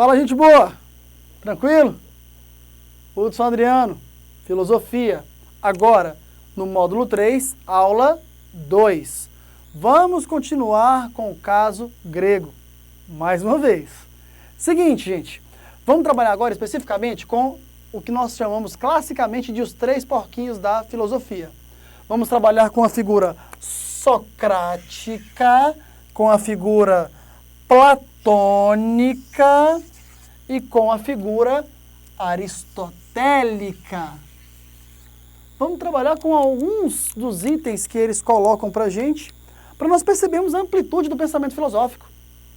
Fala, gente boa! Tranquilo? Hudson Adriano, Filosofia. Agora, no módulo 3, aula 2. Vamos continuar com o caso grego, mais uma vez. Seguinte, gente, vamos trabalhar agora especificamente com o que nós chamamos classicamente de os 3 porquinhos da filosofia. Vamos trabalhar com a figura socrática, com a figura platônica e com a figura aristotélica. Vamos trabalhar com alguns dos itens que eles colocam para a gente, para nós percebermos a amplitude do pensamento filosófico.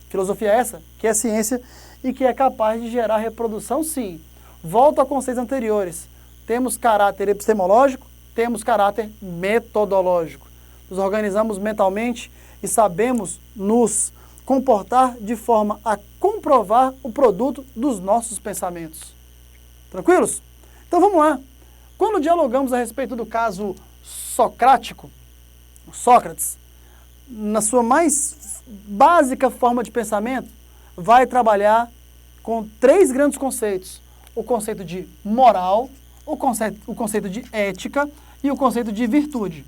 Filosofia é essa, que é ciência e que é capaz de gerar reprodução, sim. Volto a conceitos anteriores. Temos caráter epistemológico, temos caráter metodológico. Nos organizamos mentalmente e sabemos nos comportar de forma a comprovar o produto dos nossos pensamentos. Tranquilos? Então vamos lá. Quando dialogamos a respeito do caso socrático, Sócrates, na sua mais básica forma de pensamento, vai trabalhar com 3 grandes conceitos. O conceito de moral, o conceito de ética e o conceito de virtude.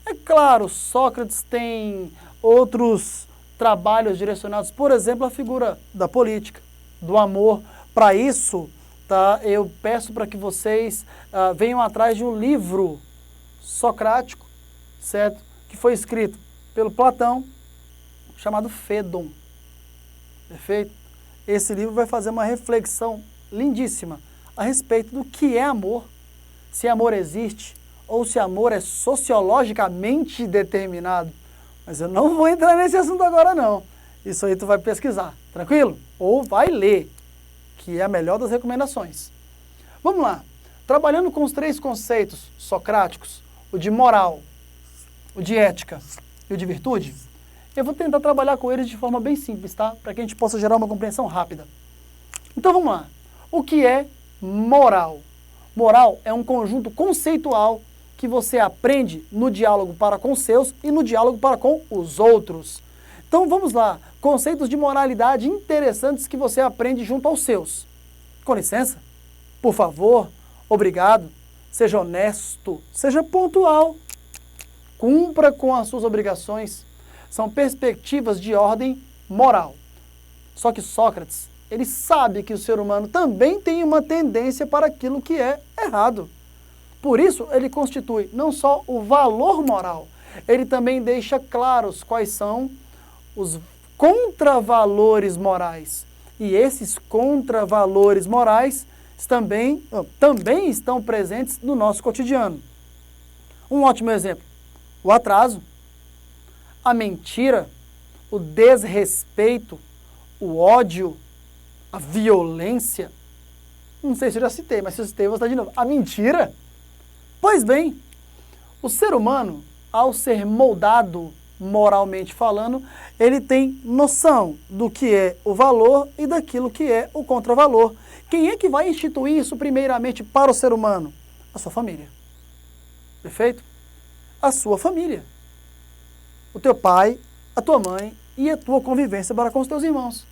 É claro, Sócrates tem outros trabalhos direcionados, por exemplo, à figura da política, do amor. Para isso, tá, eu peço para que vocês venham atrás de um livro socrático, certo? Que foi escrito pelo Platão, chamado Fédon. Perfeito? Esse livro vai fazer uma reflexão lindíssima a respeito do que é amor, se amor existe ou se amor é sociologicamente determinado. Mas eu não vou entrar nesse assunto agora não. Isso aí tu vai pesquisar, tranquilo? Ou vai ler, que é a melhor das recomendações. Vamos lá. Trabalhando com os 3 conceitos socráticos, o de moral, o de ética e o de virtude, eu vou tentar trabalhar com eles de forma bem simples, tá? Para que a gente possa gerar uma compreensão rápida. Então vamos lá. O que é moral? Moral é um conjunto conceitual que você aprende no diálogo para com os seus e no diálogo para com os outros. Então vamos lá, conceitos de moralidade interessantes que você aprende junto aos seus. Com licença, por favor, obrigado, seja honesto, seja pontual, cumpra com as suas obrigações. São perspectivas de ordem moral. Só que Sócrates, ele sabe que o ser humano também tem uma tendência para aquilo que é errado. Por isso, ele constitui não só o valor moral, ele também deixa claros quais são os contravalores morais. E esses contravalores morais também estão presentes no nosso cotidiano. Um ótimo exemplo, o atraso, a mentira, o desrespeito, o ódio, a violência. Não sei se eu já citei, mas se eu citei, eu vou citar de novo. A mentira. Pois bem, o ser humano, ao ser moldado moralmente falando, ele tem noção do que é o valor e daquilo que é o contravalor. Quem é que vai instituir isso primeiramente para o ser humano? A sua família. Perfeito? A sua família. O teu pai, a tua mãe e a tua convivência para com os teus irmãos.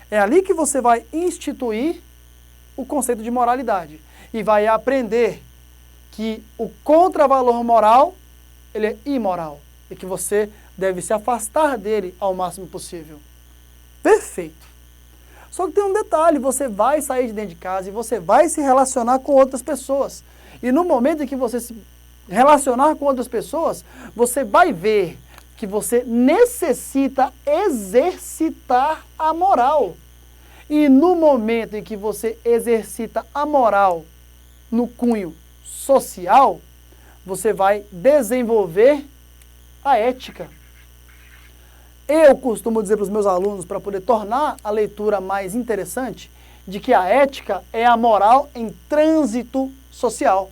É ali que você vai instituir o conceito de moralidade e vai aprender que o contravalor moral, ele é imoral e que você deve se afastar dele ao máximo possível. Perfeito. Só que tem um detalhe, você vai sair de dentro de casa e você vai se relacionar com outras pessoas. E no momento em que você se relacionar com outras pessoas, você vai ver que você necessita exercitar a moral. E no momento em que você exercita a moral no cunho social, você vai desenvolver a ética. Eu costumo dizer para os meus alunos, para poder tornar a leitura mais interessante, de que a ética é a moral em trânsito social.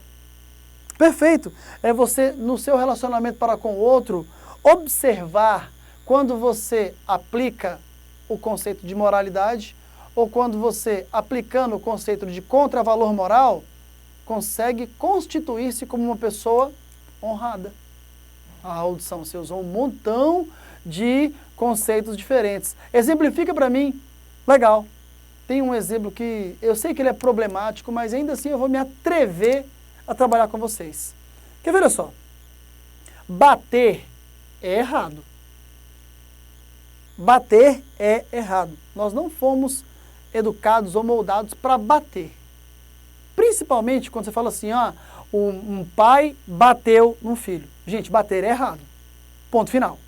Perfeito. É você, no seu relacionamento para com o outro, observar quando você aplica o conceito de moralidade ou quando você, aplicando o conceito de contravalor moral, consegue constituir-se como uma pessoa honrada. A audição, você usou um montão de conceitos diferentes. Exemplifica para mim. Legal. tem um exemplo que eu sei que ele é problemático, mas ainda assim eu vou me atrever a trabalhar com vocês. Quer ver, olha só? Bater é errado. Bater é errado. Nós não fomos educados ou moldados para bater. Principalmente quando você fala assim, um pai bateu num filho. Gente, bater é errado. Ponto final.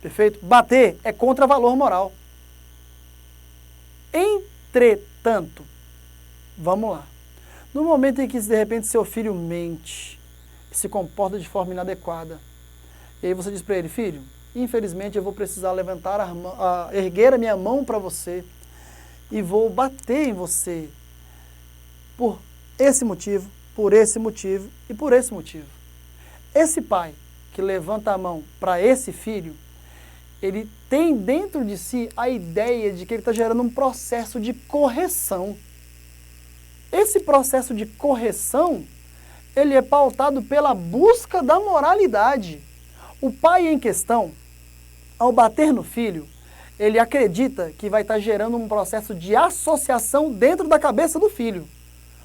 Perfeito? Bater é contra valor moral. Entretanto, vamos lá. No momento em que de repente seu filho mente, se comporta de forma inadequada, e aí você diz para ele, filho, infelizmente eu vou precisar levantar erguer a minha mão para você e vou bater em você por esse motivo, por esse motivo e por esse motivo. Esse pai que levanta a mão para esse filho, ele tem dentro de si a ideia de que ele está gerando um processo de correção. Esse processo de correção, ele é pautado pela busca da moralidade. O pai em questão, ao bater no filho, ele acredita que vai estar gerando um processo de associação dentro da cabeça do filho.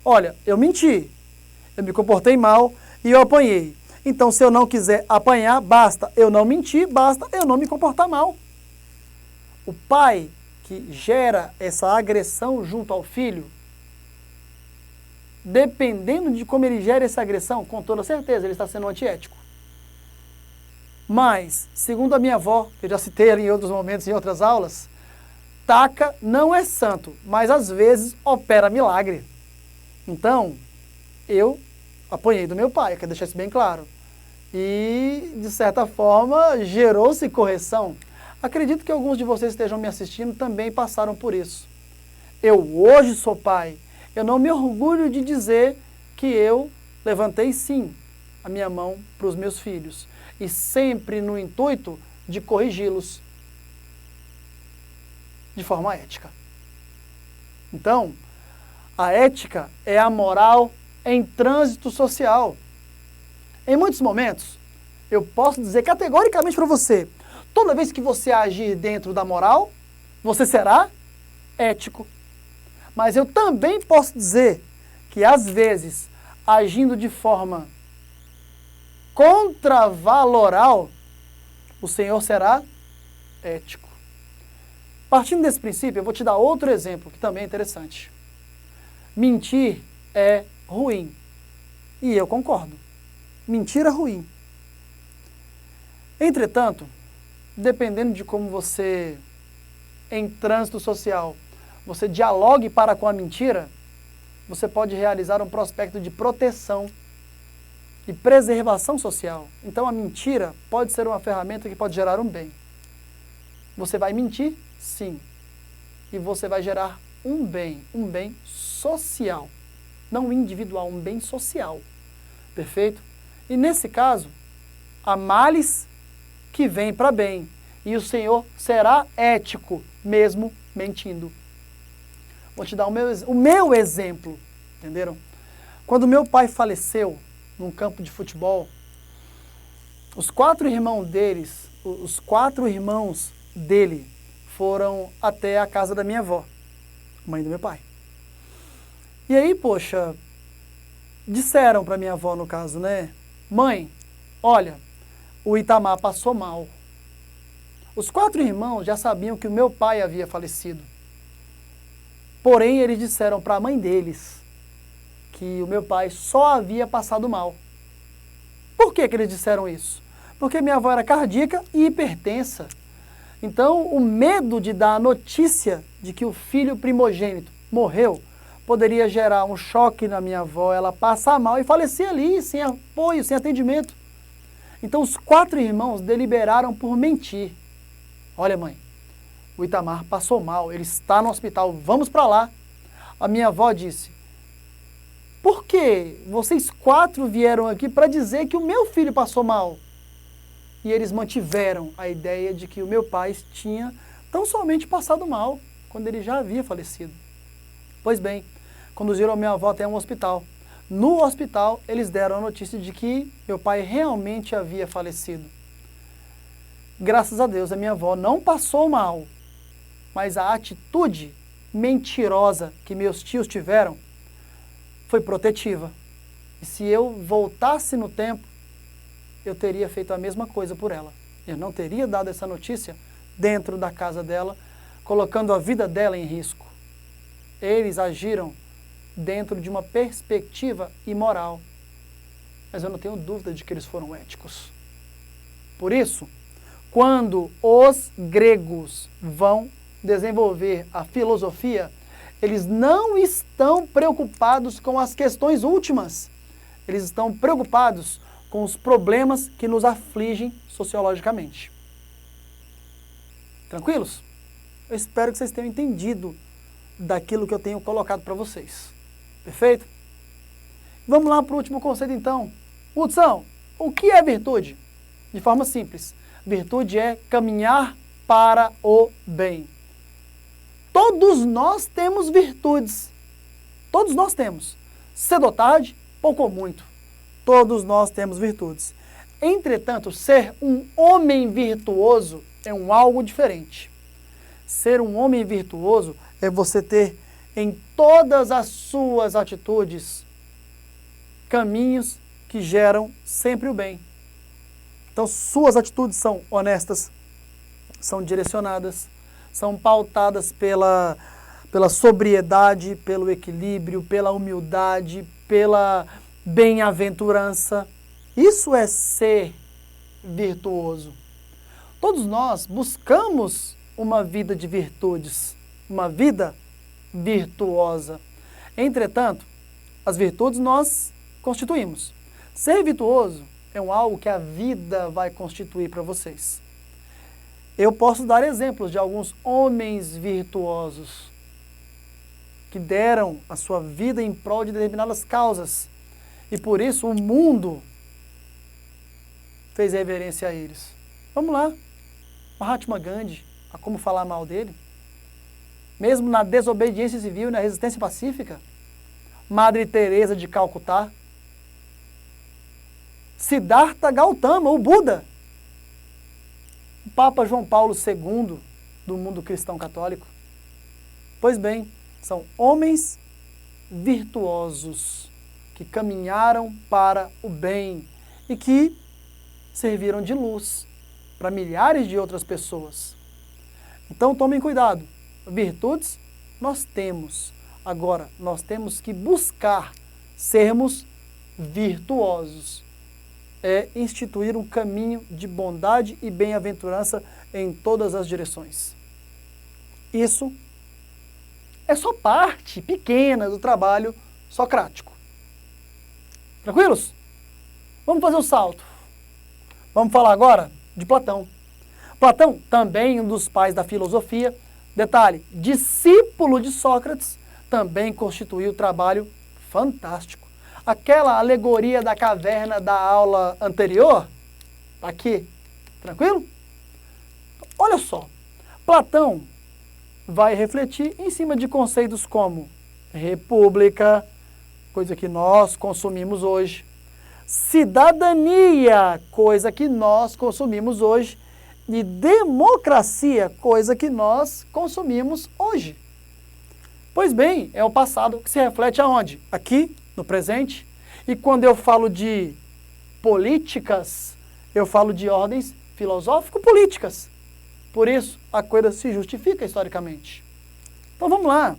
Olha, eu menti, eu me comportei mal e eu apanhei. Então, se eu não quiser apanhar, basta eu não mentir, basta eu não me comportar mal. O pai que gera essa agressão junto ao filho, dependendo de como ele gera essa agressão, com toda certeza ele está sendo antiético. Mas, segundo a minha avó, que eu já citei ali em outros momentos, em outras aulas, taca não é santo, mas às vezes opera milagre. Então, eu apanhei do meu pai, eu quero deixar isso bem claro. E, de certa forma, gerou-se correção. Acredito que alguns de vocês que estejam me assistindo também passaram por isso. Eu hoje sou pai. Eu não me orgulho de dizer que eu levantei sim a minha mão para os meus filhos. E sempre no intuito de corrigi-los de forma ética. Então, a ética é a moral em trânsito social. Em muitos momentos, eu posso dizer categoricamente para você, toda vez que você agir dentro da moral, você será ético. Mas eu também posso dizer que, às vezes, agindo de forma contravaloral, o Senhor será ético. Partindo desse princípio, eu vou te dar outro exemplo que também é interessante. Mentir é ruim. E eu concordo. Mentir é ruim. Entretanto, dependendo de como você, em trânsito social, você dialogue para com a mentira, você pode realizar um prospecto de proteção e preservação social. Então a mentira pode ser uma ferramenta que pode gerar um bem. Você vai mentir? Sim. E você vai gerar um bem social. Não individual, um bem social. Perfeito? E nesse caso, há males que vêm para bem. E o Senhor será ético, mesmo mentindo. Vou te dar o meu exemplo, entenderam? Quando meu pai faleceu num campo de futebol, os quatro irmãos dele foram até a casa da minha avó, mãe do meu pai. E aí, poxa, disseram para minha avó, no caso, né? Mãe, olha, o Itamar passou mal. Os quatro irmãos já sabiam que o meu pai havia falecido. Porém, eles disseram para a mãe deles que o meu pai só havia passado mal. Por que eles disseram isso? Porque minha avó era cardíaca e hipertensa. Então, o medo de dar a notícia de que o filho primogênito morreu poderia gerar um choque na minha avó, ela passar mal e falecer ali, sem apoio, sem atendimento. Então, os quatro irmãos deliberaram por mentir. Olha, mãe, o Itamar passou mal, ele está no hospital, vamos para lá. A minha avó disse, por que vocês quatro vieram aqui para dizer que o meu filho passou mal? E eles mantiveram a ideia de que o meu pai tinha tão somente passado mal, quando ele já havia falecido. Pois bem, conduziram a minha avó até um hospital. No hospital, eles deram a notícia de que meu pai realmente havia falecido. Graças a Deus, a minha avó não passou mal, mas a atitude mentirosa que meus tios tiveram foi protetiva. E se eu voltasse no tempo, eu teria feito a mesma coisa por ela. Eu não teria dado essa notícia dentro da casa dela, colocando a vida dela em risco. Eles agiram dentro de uma perspectiva imoral. Mas eu não tenho dúvida de que eles foram éticos. Por isso, quando os gregos vão desenvolver a filosofia, eles não estão preocupados com as questões últimas. Eles estão preocupados com os problemas que nos afligem sociologicamente. Tranquilos? Eu espero que vocês tenham entendido daquilo que eu tenho colocado para vocês. Perfeito? Vamos lá para o último conceito então. Hudson, o que é virtude? De forma simples, virtude é caminhar para o bem. Todos nós temos virtudes. Todos nós temos. Cedo ou tarde, pouco ou muito. Todos nós temos virtudes. Entretanto, ser um homem virtuoso é algo diferente. Ser um homem virtuoso é você ter em todas as suas atitudes caminhos que geram sempre o bem. Então, suas atitudes são honestas, são direcionadas, são pautadas pela sobriedade, pelo equilíbrio, pela humildade, pela bem-aventurança. Isso é ser virtuoso. Todos nós buscamos uma vida de virtudes, uma vida virtuosa. Entretanto, as virtudes nós constituímos. Ser virtuoso é algo que a vida vai constituir para vocês. Eu posso dar exemplos de alguns homens virtuosos que deram a sua vida em prol de determinadas causas. E por isso o mundo fez reverência a eles. Vamos lá. Mahatma Gandhi, a como falar mal dele? Mesmo na desobediência civil e na resistência pacífica. Madre Teresa de Calcutá. Siddhartha Gautama, o Buda. O Papa João Paulo II, do mundo cristão católico. Pois bem, são homens virtuosos que caminharam para o bem e que serviram de luz para milhares de outras pessoas. Então tomem cuidado. Virtudes nós temos. Agora, nós temos que buscar sermos virtuosos. É instituir um caminho de bondade e bem-aventurança em todas as direções. Isso é só parte pequena do trabalho socrático. Tranquilos? Vamos fazer um salto. Vamos falar agora de Platão. Platão, também um dos pais da filosofia, detalhe, discípulo de Sócrates, também constituiu um trabalho fantástico. Aquela alegoria da caverna da aula anterior, tá aqui, tranquilo? Olha só, Platão vai refletir em cima de conceitos como república, coisa que nós consumimos hoje, cidadania, coisa que nós consumimos hoje, e democracia, coisa que nós consumimos hoje. Pois bem, é o passado que se reflete aonde? Aqui, no presente. E quando eu falo de políticas, eu falo de ordens filosófico-políticas. Por isso, a coisa se justifica historicamente. Então vamos lá.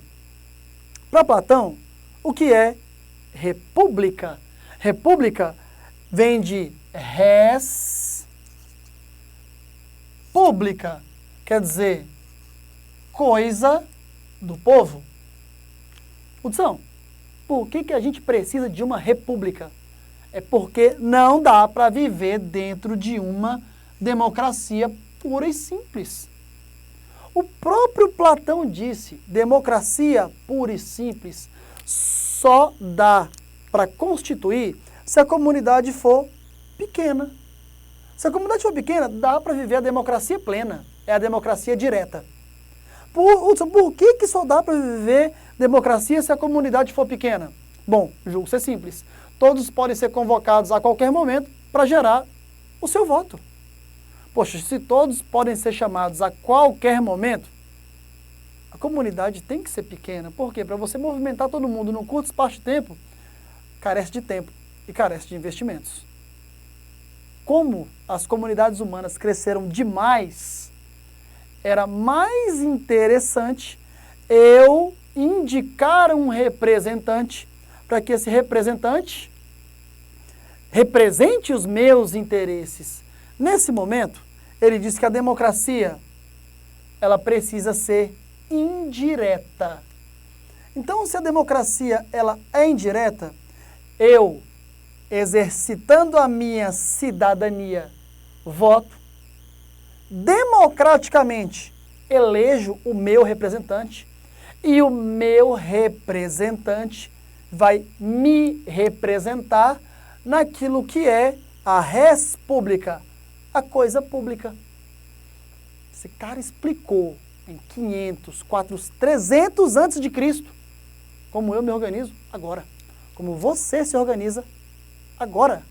Para Platão, o que é república? República vem de res pública, quer dizer, coisa do povo. Hudson, por que a gente precisa de uma república? É porque não dá para viver dentro de uma democracia pura e simples. O próprio Platão disse, democracia pura e simples só dá para constituir se a comunidade for pequena. Se a comunidade for pequena, dá para viver a democracia plena, é a democracia direta. Por que só dá para viver democracia se a comunidade for pequena? Bom, julgo ser simples. Todos podem ser convocados a qualquer momento para gerar o seu voto. Poxa, se todos podem ser chamados a qualquer momento, A comunidade tem que ser pequena. Por quê? Para você movimentar todo mundo num curto espaço de tempo, carece de tempo e carece de investimentos. Como as comunidades humanas cresceram demais, era mais interessante eu indicar um representante para que esse representante represente os meus interesses. Nesse momento, ele diz que a democracia ela precisa ser indireta. Então, se a democracia ela é indireta, eu, exercitando a minha cidadania, voto, democraticamente elejo o meu representante e o meu representante vai me representar naquilo que é a res pública, a coisa pública. Esse cara explicou em 500, 400, 300 antes de Cristo como eu me organizo agora, como você se organiza agora.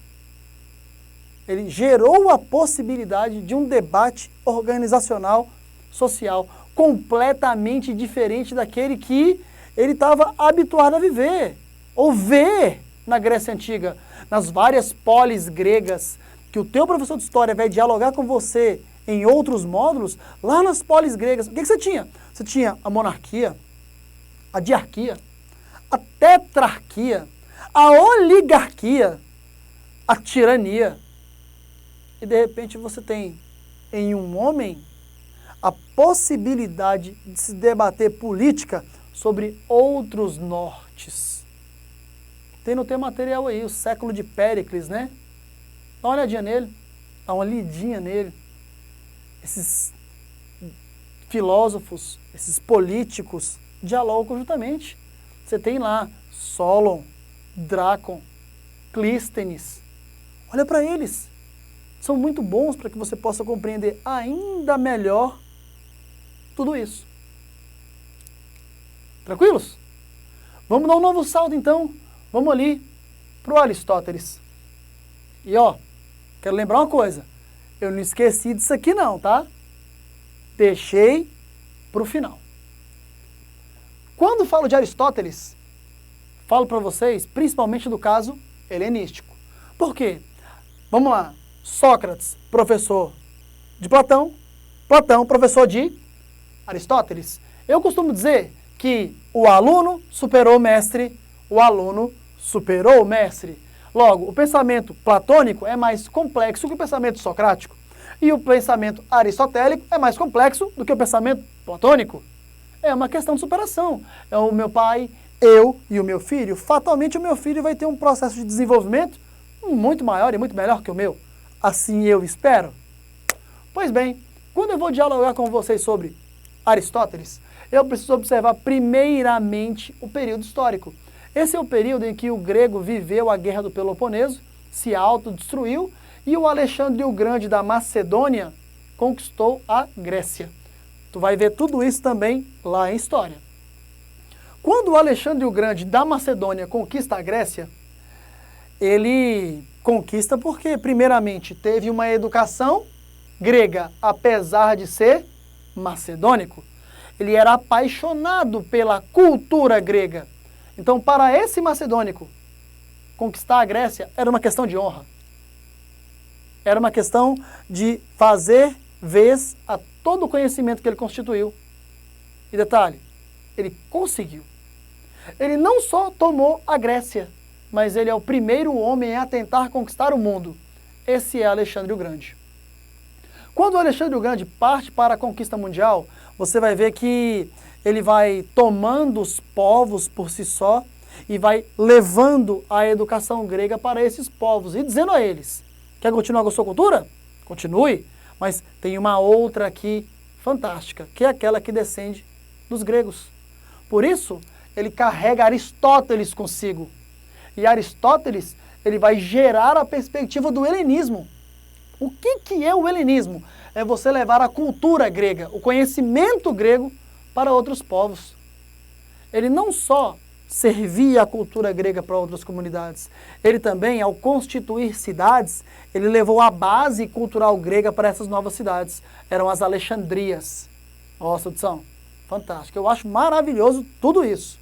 Ele gerou a possibilidade de um debate organizacional, social, completamente diferente daquele que ele estava habituado a viver, ou ver na Grécia Antiga, nas várias polis gregas, que o teu professor de história vai dialogar com você em outros módulos, lá nas polis gregas, o que você tinha? Você tinha a monarquia, a diarquia, a tetrarquia, a oligarquia, a tirania. E de repente você tem em um homem a possibilidade de se debater política sobre outros nortes. Tem no teu material aí, o século de Péricles, né? Dá uma olhadinha nele, dá uma lidinha nele. Esses filósofos, esses políticos dialogam conjuntamente. Você tem lá Solon, Drácon, Clístenes. Olha para eles. São muito bons para que você possa compreender ainda melhor tudo isso. Tranquilos? Vamos dar um novo salto então. Vamos ali para o Aristóteles. E ó, quero lembrar uma coisa. Eu não esqueci disso aqui não, tá? Deixei para o final. Quando falo de Aristóteles, falo para vocês principalmente do caso helenístico. Por quê? Vamos lá. Sócrates, professor de Platão. Platão, professor de Aristóteles. Eu costumo dizer que o aluno superou o mestre, o aluno superou o mestre. Logo, o pensamento platônico é mais complexo que o pensamento socrático. E o pensamento aristotélico é mais complexo do que o pensamento platônico. É uma questão de superação. É o meu pai, eu e o meu filho. Fatalmente o meu filho vai ter um processo de desenvolvimento muito maior e muito melhor que o meu. Assim eu espero. Pois bem, quando eu vou dialogar com vocês sobre Aristóteles, eu preciso observar primeiramente o período histórico. Esse é o período em que o grego viveu a Guerra do Peloponeso, se autodestruiu, e o Alexandre o Grande da Macedônia conquistou a Grécia. Tu vai ver tudo isso também lá em história. Quando o Alexandre o Grande da Macedônia conquista a Grécia, ele conquista porque, primeiramente, teve uma educação grega, apesar de ser macedônico. Ele era apaixonado pela cultura grega. Então, para esse macedônico, conquistar a Grécia era uma questão de honra. Era uma questão de fazer vez a todo o conhecimento que ele constituiu. E detalhe, ele conseguiu. Ele não só tomou a Grécia, mas ele é o primeiro homem a tentar conquistar o mundo. Esse é Alexandre o Grande. Quando o Alexandre o Grande parte para a conquista mundial, você vai ver que ele vai tomando os povos por si só e vai levando a educação grega para esses povos e dizendo a eles: quer continuar com a sua cultura? Continue, mas tem uma outra aqui fantástica, que é aquela que descende dos gregos. Por isso, ele carrega Aristóteles consigo. E Aristóteles, ele vai gerar a perspectiva do helenismo. O que é o helenismo? É você levar a cultura grega, o conhecimento grego para outros povos. Ele não só servia a cultura grega para outras comunidades, ele também, ao constituir cidades, ele levou a base cultural grega para essas novas cidades. Eram as Alexandrias. Ó, tradução, Fantástico. Eu acho maravilhoso tudo isso.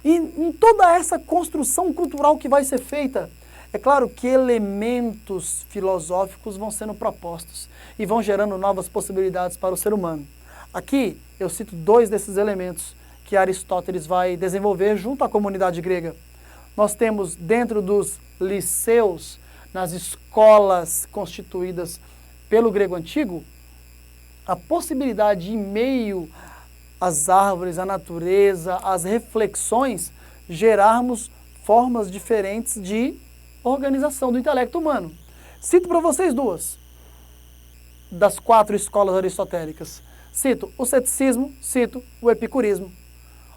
E em toda essa construção cultural que vai ser feita, é claro que elementos filosóficos vão sendo propostos e vão gerando novas possibilidades para o ser humano. Aqui eu cito 2 desses elementos que Aristóteles vai desenvolver junto à comunidade grega. Nós temos dentro dos liceus, nas escolas constituídas pelo grego antigo, a possibilidade, em meio às árvores, à natureza, às reflexões, gerarmos formas diferentes de organização do intelecto humano. Cito para vocês 2, das 4 escolas aristotélicas. Cito o ceticismo, cito o epicurismo.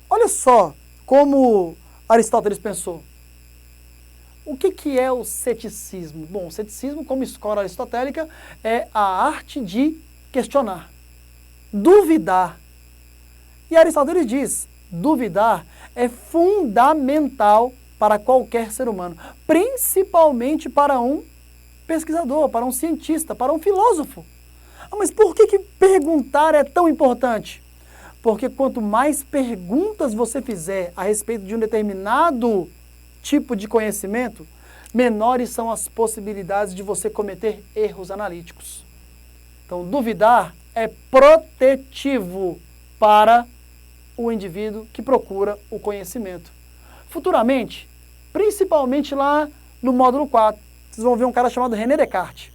Olha só como Aristóteles pensou. O que é o ceticismo? Bom, o ceticismo, como escola aristotélica, é a arte de questionar, duvidar. E Aristóteles diz, duvidar é fundamental para qualquer ser humano, principalmente para um pesquisador, para um cientista, para um filósofo. Mas por que perguntar é tão importante? Porque quanto mais perguntas você fizer a respeito de um determinado tipo de conhecimento, menores são as possibilidades de você cometer erros analíticos. Então, duvidar é protetivo para o indivíduo que procura o conhecimento. Futuramente, principalmente lá no módulo 4, vocês vão ver um cara chamado René Descartes.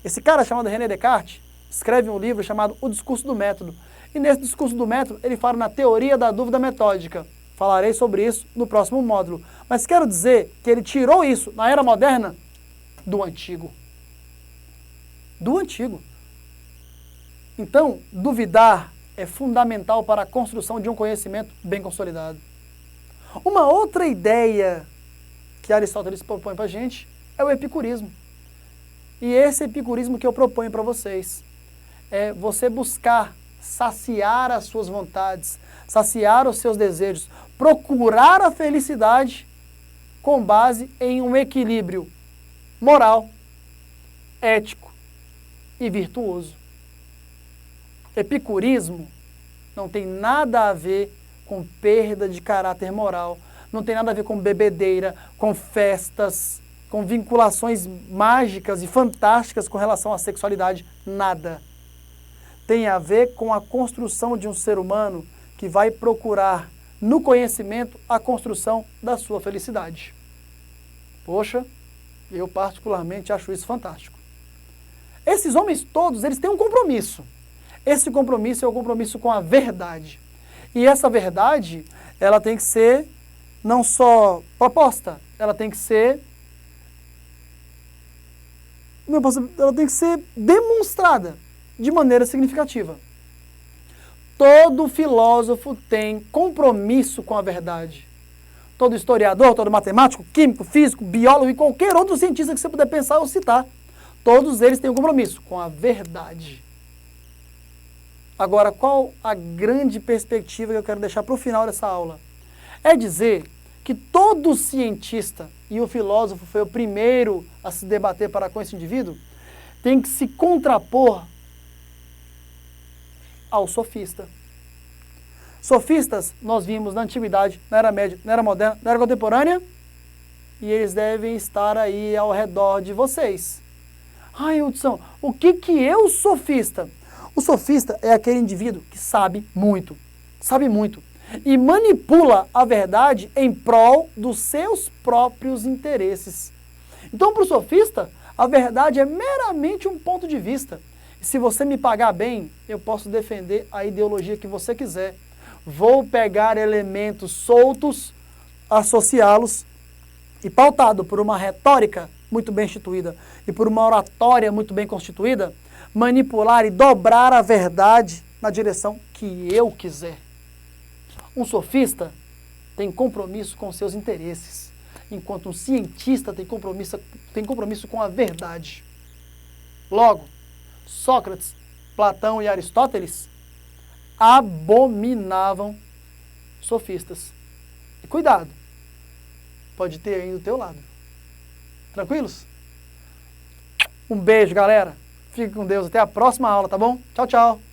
Esse cara chamado René Descartes escreve um livro chamado O Discurso do Método. E nesse Discurso do Método, ele fala na teoria da dúvida metódica. Falarei sobre isso no próximo módulo. Mas quero dizer que ele tirou isso, na era moderna, do antigo. Do antigo. Então, duvidar é fundamental para a construção de um conhecimento bem consolidado. Uma outra ideia que Aristóteles propõe para a gente é o epicurismo. E esse epicurismo que eu proponho para vocês é você buscar saciar as suas vontades, saciar os seus desejos, procurar a felicidade com base em um equilíbrio moral, ético e virtuoso. Epicurismo não tem nada a ver com perda de caráter moral, não tem nada a ver com bebedeira, com festas, com vinculações mágicas e fantásticas com relação à sexualidade, nada. Tem a ver com a construção de um ser humano que vai procurar no conhecimento a construção da sua felicidade. Poxa, eu particularmente acho isso fantástico. Esses homens todos, eles têm um compromisso. Esse compromisso é o compromisso com a verdade. E essa verdade, ela tem que ser não só proposta, ela tem que ser demonstrada de maneira significativa. Todo filósofo tem compromisso com a verdade. Todo historiador, todo matemático, químico, físico, biólogo e qualquer outro cientista que você puder pensar ou citar, todos eles têm um compromisso com a verdade. Agora, qual a grande perspectiva que eu quero deixar para o final dessa aula? É dizer que todo cientista, e o filósofo foi o primeiro a se debater para com esse indivíduo, tem que se contrapor ao sofista. Sofistas nós vimos na antiguidade, na era média, na era moderna, na era contemporânea, e eles devem estar aí ao redor de vocês. Ai, Hudson, o que é o sofista? O sofista é aquele indivíduo que sabe muito, e manipula a verdade em prol dos seus próprios interesses. Então, para o sofista, a verdade é meramente um ponto de vista. Se você me pagar bem, eu posso defender a ideologia que você quiser. Vou pegar elementos soltos, associá-los e, pautado por uma retórica muito bem instituída e por uma oratória muito bem constituída, manipular e dobrar a verdade na direção que eu quiser. Um sofista tem compromisso com seus interesses, enquanto um cientista tem compromisso com a verdade. Logo, Sócrates, Platão e Aristóteles abominavam sofistas. E cuidado, pode ter aí do teu lado. Tranquilos? Um beijo, galera. Fique com Deus. Até a próxima aula, tá bom? Tchau, tchau.